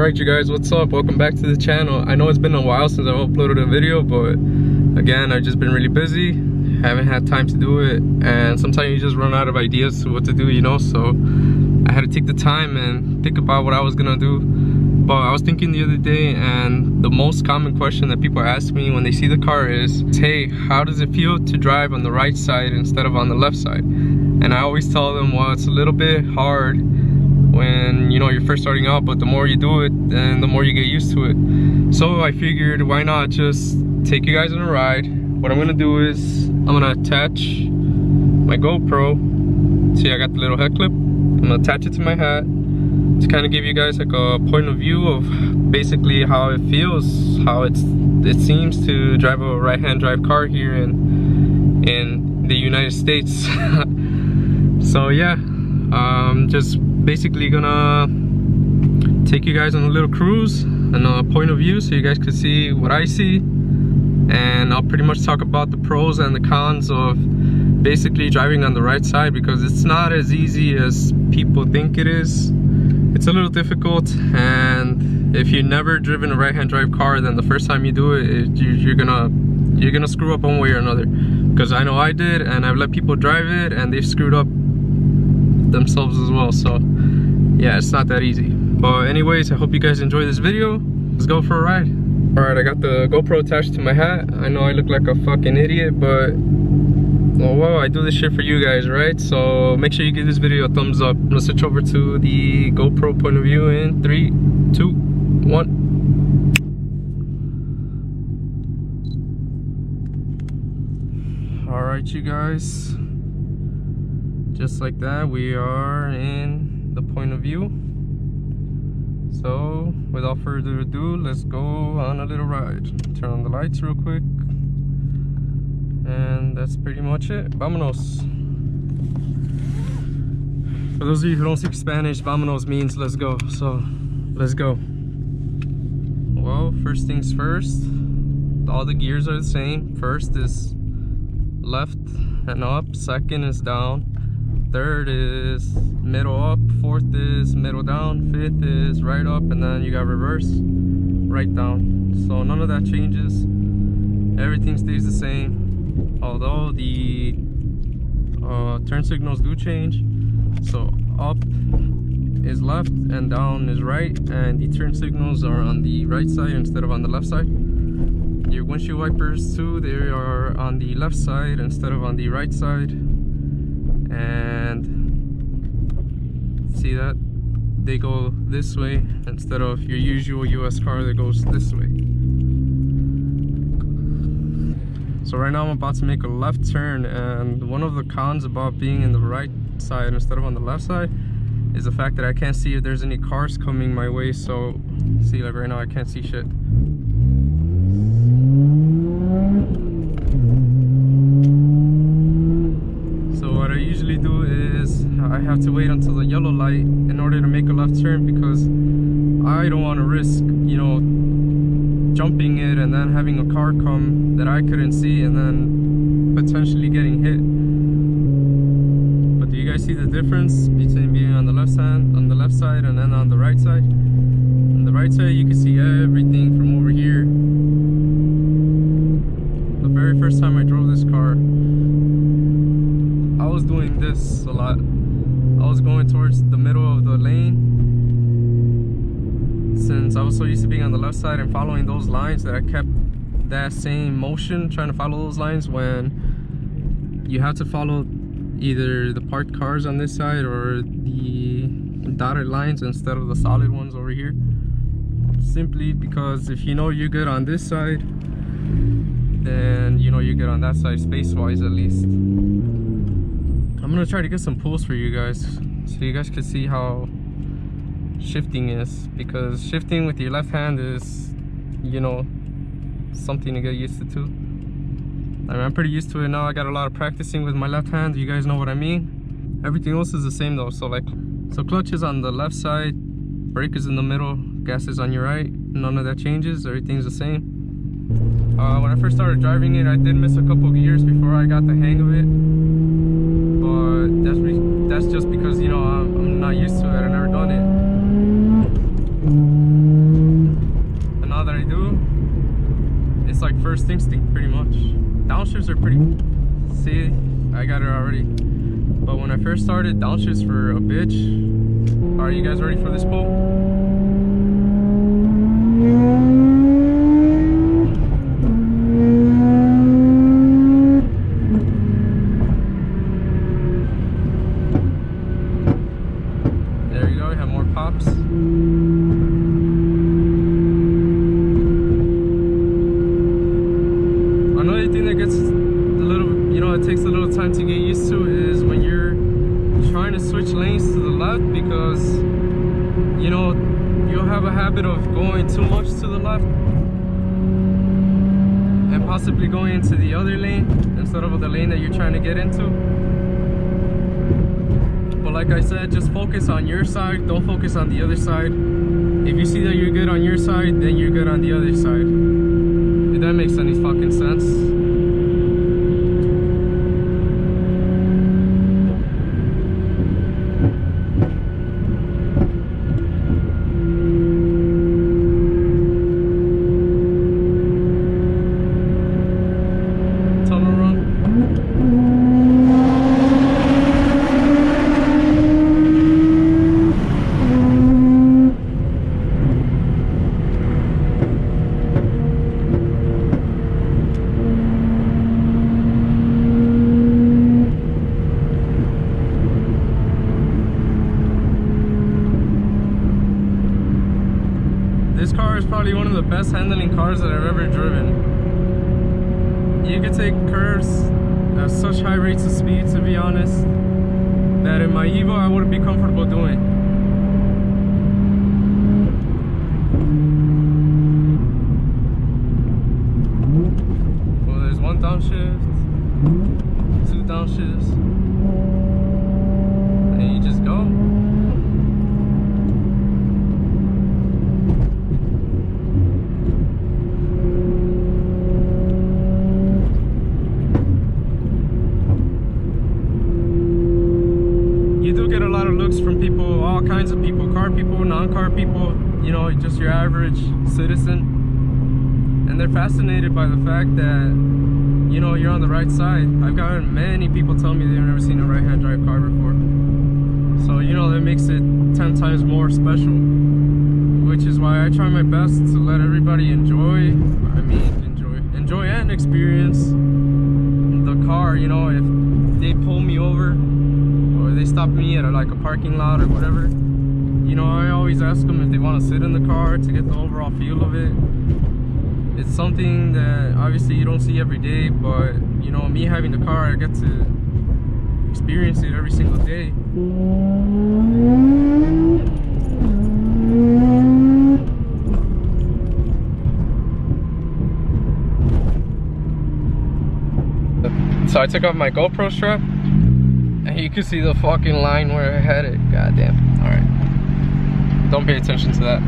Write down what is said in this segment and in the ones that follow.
Alright you guys, what's up? Welcome back to the channel. I know it's been a while since I've uploaded a video, but again, I've just been really busy, haven't had time to do it, and sometimes you just run out of ideas to what to do, you know. So I had to take the time and think about what I was gonna do. But I was thinking the other day, and the most common question that people ask me when they see the car is, hey, how does it feel to drive on the right side instead of on the left side? And I always tell them, well, it's a little bit hard when, you know, you're first starting out, but the more you do it, then the more you get used to it. So I figured, why not just take you guys on a ride? What I'm gonna do is, I'm gonna attach my GoPro. See, I got the little head clip. I'm gonna attach it to my hat to kind of give you guys like a point of view of basically how it feels, how it seems to drive a right-hand drive car here in the United States. So yeah, just basically gonna take you guys on a little cruise and a point of view so you guys can see what I see, and I'll pretty much talk about the pros and the cons of basically driving on the right side, because it's not as easy as people think it is. It's a little difficult, and if you've never driven a right-hand drive car, then the first time you do it, you're gonna screw up one way or another, because I know I did, and I've let people drive it and they've screwed up themselves as well. So yeah, it's not that easy. But anyways, I hope you guys enjoy this video. Let's go for a ride. All right, I got the GoPro attached to my hat. I know I look like a fucking idiot, but oh well, I do this shit for you guys, right? So make sure you give this video a thumbs up. I'm gonna switch over to the GoPro point of view in 3, 2, 1. All right, you guys, just like that, we are in the point of view. So without further ado, let's go on a little ride. Turn on the lights real quick, and that's pretty much it. Vámonos. For those of you who don't speak Spanish, vámonos means let's go. So let's go. Well, first things first, all the gears are the same. First is left and up, second is down, third is middle up, fourth is middle down, fifth is right up, and then you got reverse, right down. So none of that changes, everything stays the same, although the turn signals do change. So up is left and down is right, and the turn signals are on the right side instead of on the left side. Your windshield wipers too, they are on the left side instead of on the right side. And see that? They go this way instead of your usual US car that goes this way. So right now I'm about to make a left turn, and one of the cons about being in the right side instead of on the left side is the fact that I can't see if there's any cars coming my way. So see, like right now I can't see shit. What I usually do is I have to wait until the yellow light in order to make a left turn, because I don't want to risk, you know, jumping it and then having a car come that I couldn't see and then potentially getting hit. But do you guys see the difference between being on the left side and then on the right side? On the right side you can see everything from over here. The very first time I drove this car, I was doing this a lot. I was going towards the middle of the lane, since I was so used to being on the left side and following those lines that I kept that same motion trying to follow those lines, when you have to follow either the parked cars on this side or the dotted lines instead of the solid ones over here. Simply because if you know you're good on this side, then you know you're good on that side, space-wise at least. I'm gonna try to get some pulls for you guys so you guys can see how shifting is, because shifting with your left hand is, you know, something to get used to too. I mean, I'm pretty used to it now. I got a lot of practicing with my left hand, you guys know what I mean. Everything else is the same though. So clutch is on the left side, brake is in the middle, gas is on your right. None of that changes, everything's the same. When I first started driving it, I did miss a couple of gears before I got the hang of it. That's just because, you know, I'm not used to it. I've never done it. first instinct pretty much. Downshifts are pretty, see, I got it already. But when I first started, downshifts were a bitch. Are you guys ready for this pull? There you go, we have more pops. Another thing that gets a little, you know, it takes a little time to get used to is when you're trying to switch lanes to the left, because you know you'll have a habit of going too much to the left and possibly going into the other lane instead of the lane that you're trying to get into. But like I said, just focus on your side, don't focus on the other side. If you see that you're good on your side, then you're good on the other side. If that makes any fucking sense. This car is probably one of the best handling cars that I've ever driven. You can take curves at such high rates of speed, to be honest, that in my Evo I wouldn't be comfortable doing. Well, there's one downshift, two downshifts, and you just go. From people, all kinds of people, car people, non-car people, you know, just your average citizen, and they're fascinated by the fact that, you know, you're on the right side. I've gotten many people tell me they've never seen a right-hand drive car before, so you know that makes it 10 times more special, which is why I try my best to let everybody enjoy and experience the car. You know, if they pull me over, they stop me at like a parking lot or whatever, you know, I always ask them if they want to sit in the car to get the overall feel of it. It's something that obviously you don't see every day, but you know, me having the car, I get to experience it every single day. So I took off my GoPro strap, and you can see the fucking line where I had it. Goddamn. Alright. Don't pay attention to that.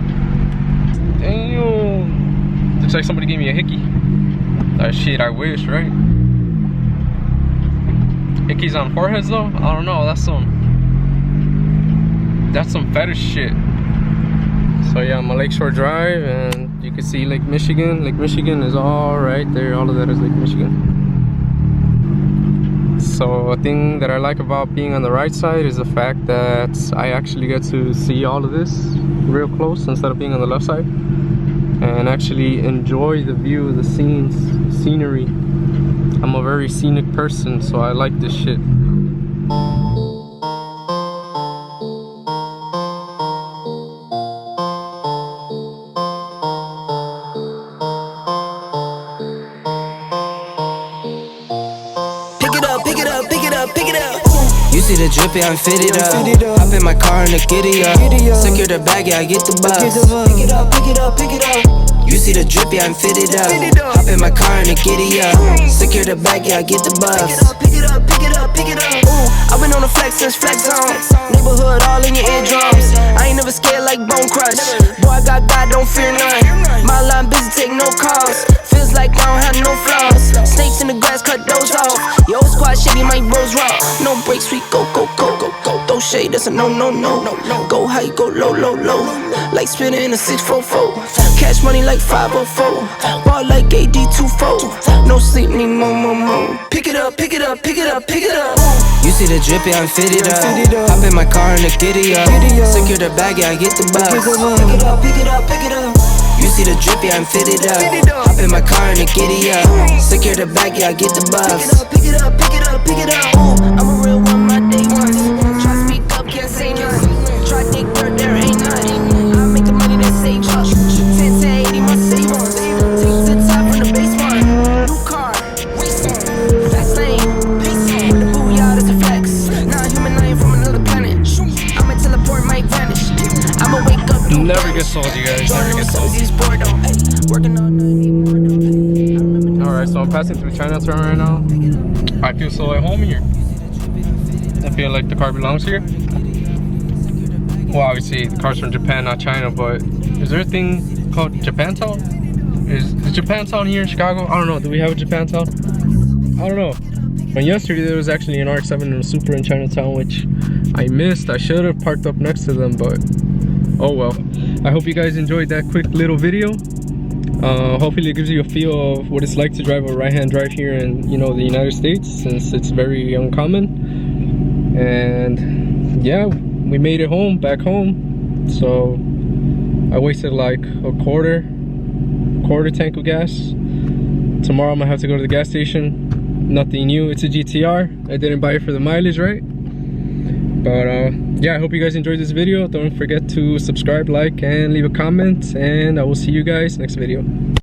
Damn. Looks like somebody gave me a hickey. That shit, I wish, right? Hickeys on foreheads though? I don't know. That's some fetish shit. So yeah, I'm on Lakeshore Drive, and you can see Lake Michigan. Lake Michigan is all right there. All of that is Lake Michigan. So a thing that I like about being on the right side is the fact that I actually get to see all of this real close instead of being on the left side, and actually enjoy the view, the scenery. I'm a very scenic person, so I like this shit. You see the drippy, I'm fitted up. Hop in my car and the giddy up. Secure the bag, yeah, I get the bus. Pick it up, pick it up, pick it up. You see the drippy, I'm fitted up. Hop in my car and the giddy up. Secure the bag, yeah, I get the bus. Pick it up, pick it up, pick it up. I've been on the flex since flex zone. Neighborhood all in your eardrums. I ain't never scared like Bone Crush. Boy, I got God, don't fear none. My line busy, take no calls. Feels like I don't have no flaws. Snakes in the grass, cut those off. Yo, squad shitty, my bros raw. No breaks, we go, go, go, go, go. no shade, that's a no. Go high, go low. Like spinning in a 644. Cash money like 504. Ball like AD24. No sleep, need more. Pick it up. You see the drip, yeah, I'm fitted up. Hop in my car and the giddy up. Secure the bag, yeah, I get the bus. Pick it up. You see the drip, yeah, I'm fitted up. Hop in my car and the giddy up. Secure the bag, yeah, I get the bus. Pick it up. I'm a real one, my day one. Try to speak up, can't say nothing. Try to dig dirt, there ain't none. I make the money that save up. 10 to 80, my save on. Take to the top from the base one. New car, race on. Fast lane, pace on. With the booyah, that's a flex. Nah, human, I ain't from another planet. I'ma teleport, might vanish. I'ma wake up. Never get sold, you guys. Never get sold. Alright, so I'm passing through Chinatown right now. I feel so at home here. I feel like the car belongs here. Well, obviously the car's from Japan, not China, but is there a thing called Japantown? Is Japantown here in Chicago? I don't know. Do we have a Japantown? I don't know. But yesterday there was actually an RX-7 and a Supra in Chinatown, which I missed. I should have parked up next to them, but oh well. I hope you guys enjoyed that quick little video. Hopefully it gives you a feel of what it's like to drive a right-hand drive here in, you know, the United States, since it's very uncommon. And yeah, we made it home, back home. So I wasted like a quarter tank of gas. Tomorrow I'm gonna have to go to the gas station. Nothing new, it's a GTR. I didn't buy it for the mileage, right? But yeah, I hope you guys enjoyed this video. Don't forget to subscribe, like, and leave a comment, and I will see you guys next video.